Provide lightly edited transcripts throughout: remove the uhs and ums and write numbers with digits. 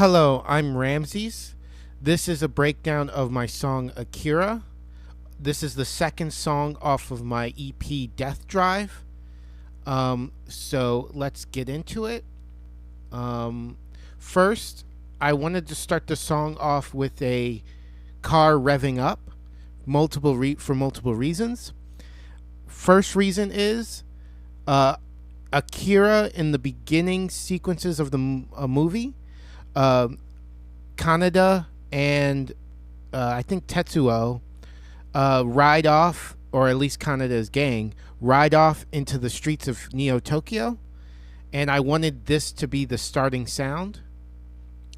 Hello, I'm Ramses. This is a breakdown of my song Akira. This is the second song off of my EP Death Drive. So let's get into it. First, I wanted to start the song off with a car revving up, for multiple reasons. First reason is Akira in the beginning sequences of the movie. Kaneda and I think Tetsuo ride off, or at least Kaneda's gang, ride off into the streets of Neo Tokyo, and I wanted this to be the starting sound.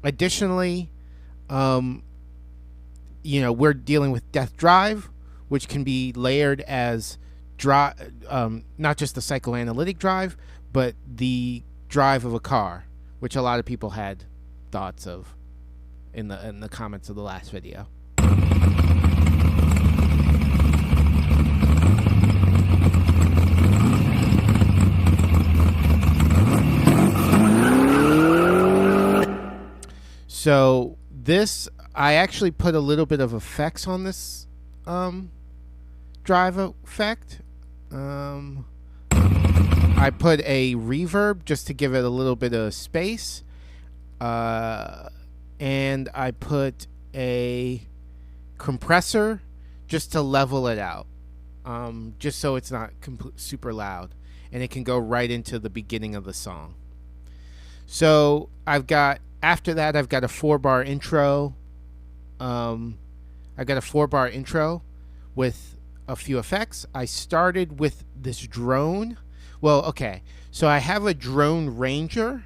Additionally, we're dealing with Death Drive, which can be layered as not just the psychoanalytic drive, but the drive of a car, which a lot of people had thoughts of in the comments of the last video. So this, I actually put a little bit of effects on this drive effect. I put a reverb just to give it a little bit of space. And I put a compressor just to level it out, just so it's not super loud, and it can go right into the beginning of the song. So after that I've got a 4-bar intro. I've got a 4-bar intro with a few effects. I started with this drone. Well, okay, so I have a drone ranger.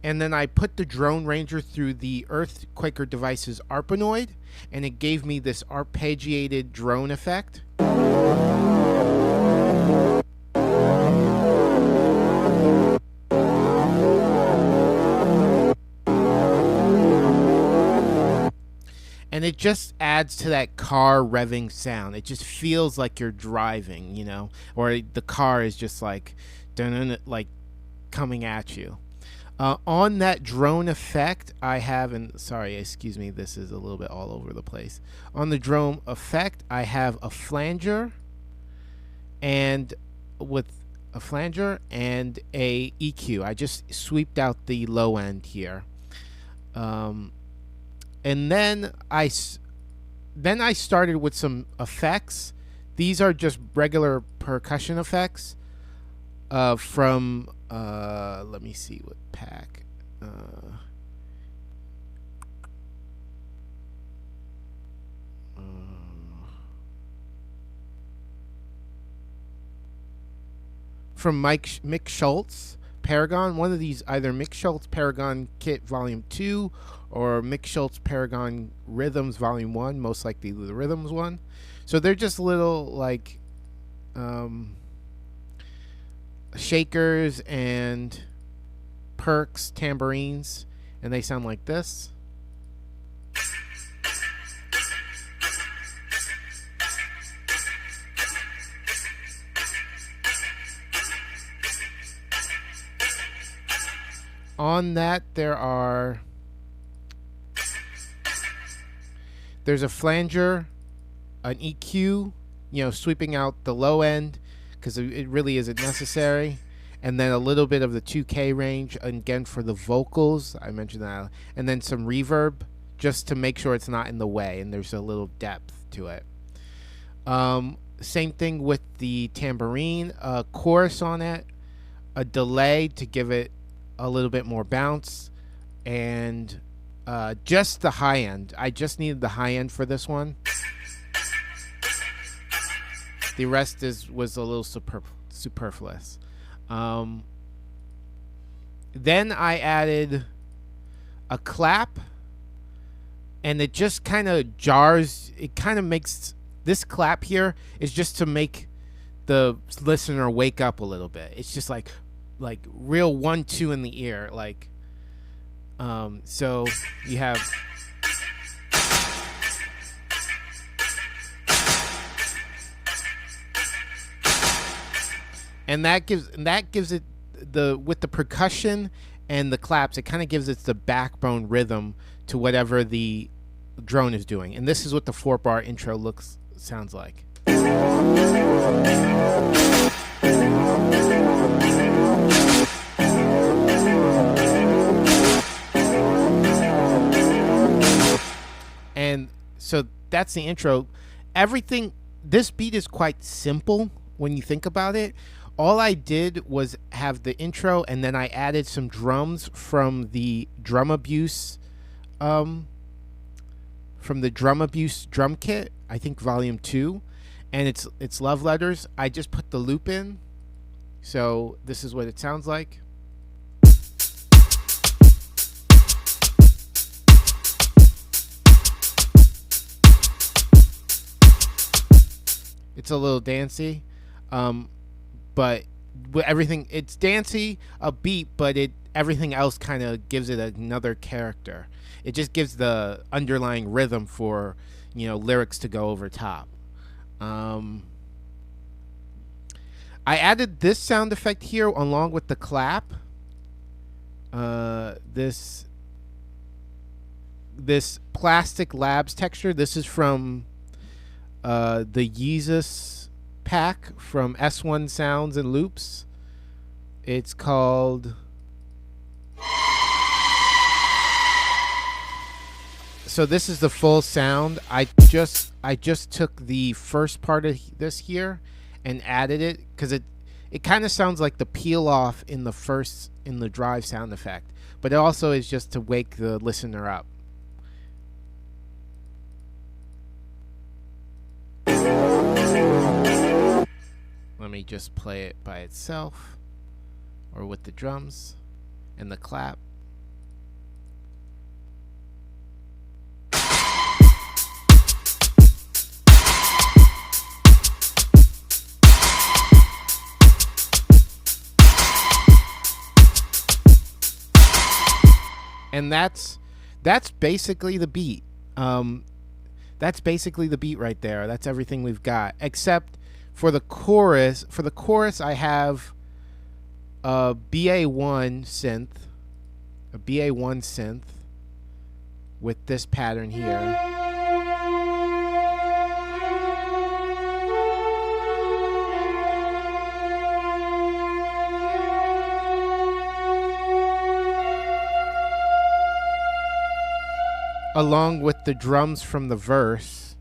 And then I put the drone ranger through the Earthquaker Devices Arpanoid, and it gave me this arpeggiated drone effect. And it just adds to that car revving sound. It just feels like you're driving, or the car is just like coming at you. On that drone effect, I have, and sorry, excuse me, this is a little bit all over the place. On the drone effect, I have a flanger, and with a flanger and a EQ. I just sweeped out the low end here, and then I started with some effects. These are just regular percussion effects from. Let me see what pack. From Mick Schultz, Paragon. One of these, either Mick Schultz Paragon Kit Volume 2 or Mick Schultz Paragon Rhythms Volume 1, most likely the Rhythms one. So they're just little like shakers and perks, tambourines, and they sound like this. On that, there's a flanger, an EQ, sweeping out the low end, because it really isn't necessary, and then a little bit of the 2K range, again for the vocals, I mentioned that, and then some reverb, just to make sure it's not in the way, and there's a little depth to it. Same thing with the tambourine, a chorus on it, a delay to give it a little bit more bounce, and just the high end. I just needed the high end for this one. The rest was a little superfluous. Then I added a clap, and it just kind of jars. It kind of makes, this clap here is just to make the listener wake up a little bit. It's just like real 1-2 in the ear, like. So you have. And that gives it with the percussion and the claps, it kind of gives it the backbone rhythm to whatever the drone is doing. And this is what the 4-bar intro sounds like. And so that's the intro. This beat is quite simple when you think about it. All I did was have the intro, and then I added some drums from the Drum Abuse drum kit, I think volume 2, and it's Love Letters. I just put the loop in. So this is what it sounds like. It's a little dancey, but everything, it's dancey, upbeat, but everything else kind of gives it another character. It just gives the underlying rhythm for, lyrics to go over top. I added this sound effect here along with the clap. This Plastic Labs texture. This is from the Yeezus pack from S1 Sounds and Loops. It's called... So this is the full sound. I just took the first part of this here and added it because it kind of sounds like the peel off in the drive sound effect, but it also is just to wake the listener up. Let me just play it by itself or with the drums and the clap. And that's basically the beat. That's basically the beat right there. That's everything we've got, except for the chorus. For the chorus, I have a BA1 synth with this pattern here. Along with the drums from the verse.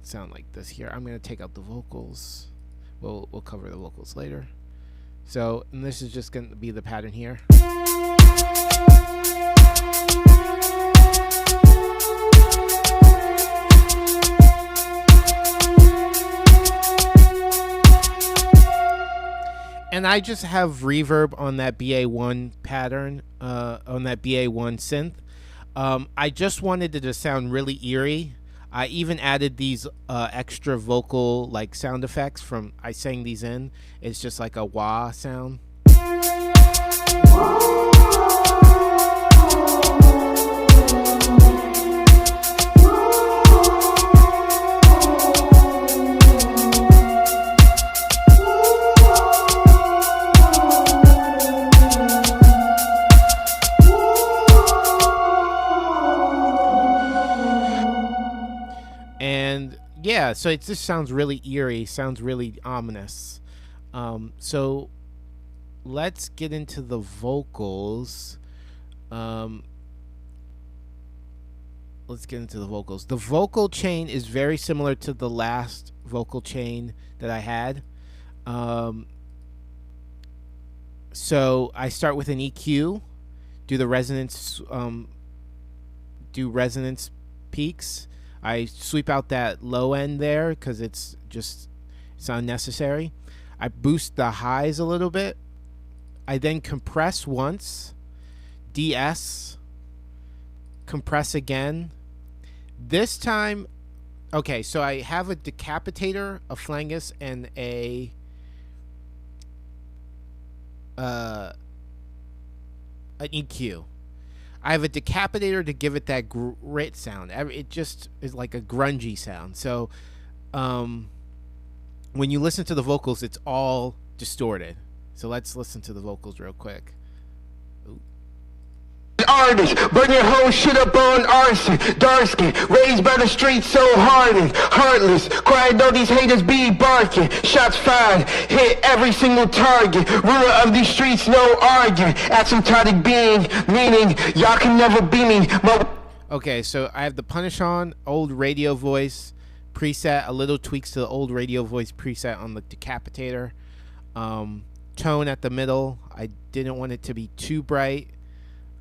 Sound like this here. I'm going to take out the vocals. We'll cover the vocals later. So, and this is just going to be the pattern here. And I just have reverb on that BA1 pattern, on that BA1 synth. I just wanted it to sound really eerie. I even added these extra vocal like sound effects I sang these in. It's just like a wah sound. And yeah, so it just sounds really eerie, sounds really ominous. So let's get into the vocals. The vocal chain is very similar to the last vocal chain that I had. So I start with an EQ, do resonance peaks. I sweep out that low end there because it's unnecessary. I boost the highs a little bit. I then compress once, DS, compress again. This time, okay, so I have a decapitator, a flangus, and an EQ. I have a decapitator to give it that grit sound. It just is like a grungy sound. So when you listen to the vocals, it's all distorted. So let's listen to the vocals real quick. Artist, burn your whole shit up on arson. Dark skin, raised by the streets, so hardened, heartless. Quiet though these haters be barking. Shots fired, hit every single target. Ruler of these streets, no arguing. Asymptotic being, meaning y'all can never be me. Okay, so I have the Punish on, old radio voice preset, a little tweaks to the old radio voice preset on the Decapitator. Tone at the middle. I didn't want it to be too bright.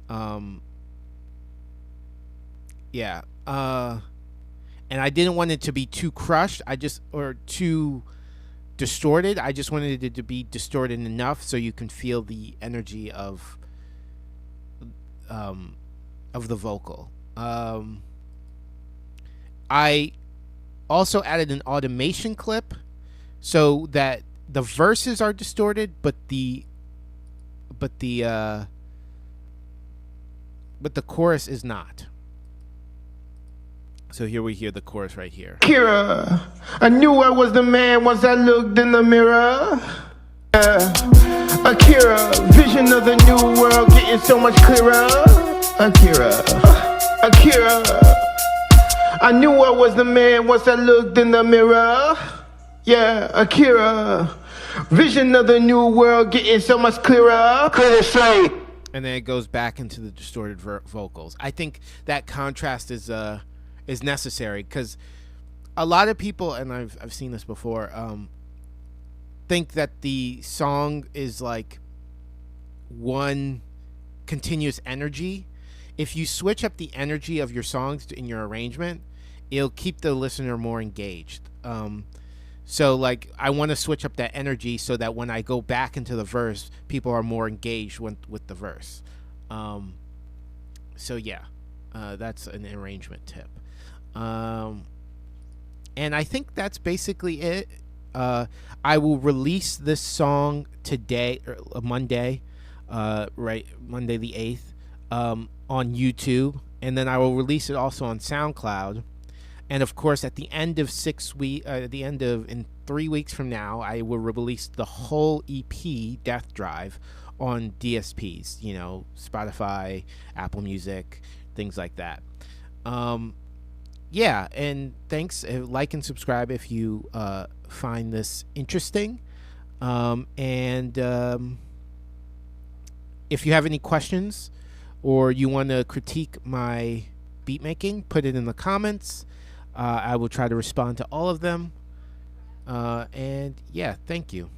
And I didn't want it to be too crushed. Or too distorted. I just wanted it to be distorted enough so you can feel the energy of the vocal. I also added an automation clip so that the verses are distorted, but the chorus is not. So here we hear the chorus right here. Akira, I knew I was the man once I looked in the mirror. Akira, vision of the new world getting so much clearer. Akira, I knew I was the man once I looked in the mirror. Yeah, Akira, vision of the new world getting so much clearer. Clear slate. And then it goes back into the distorted vocals. I think that contrast is necessary because a lot of people, and I've seen this before, think that the song is like one continuous energy. If you switch up the energy of your songs in your arrangement, it'll keep the listener more engaged. So like I want to switch up that energy so that when I go back into the verse, people are more engaged with the verse. So yeah, that's an arrangement tip. And I think that's basically it. I will release this song today, or Monday, Monday the 8th, on YouTube, and then I will release it also on SoundCloud. And of course, at the end of in 3 weeks from now, I will release the whole EP, Death Drive, on DSPs, Spotify, Apple Music, things like that. Yeah, and thanks. Like and subscribe if you find this interesting. And if you have any questions or you want to critique my beat making, put it in the comments. I will try to respond to all of them. And yeah, thank you.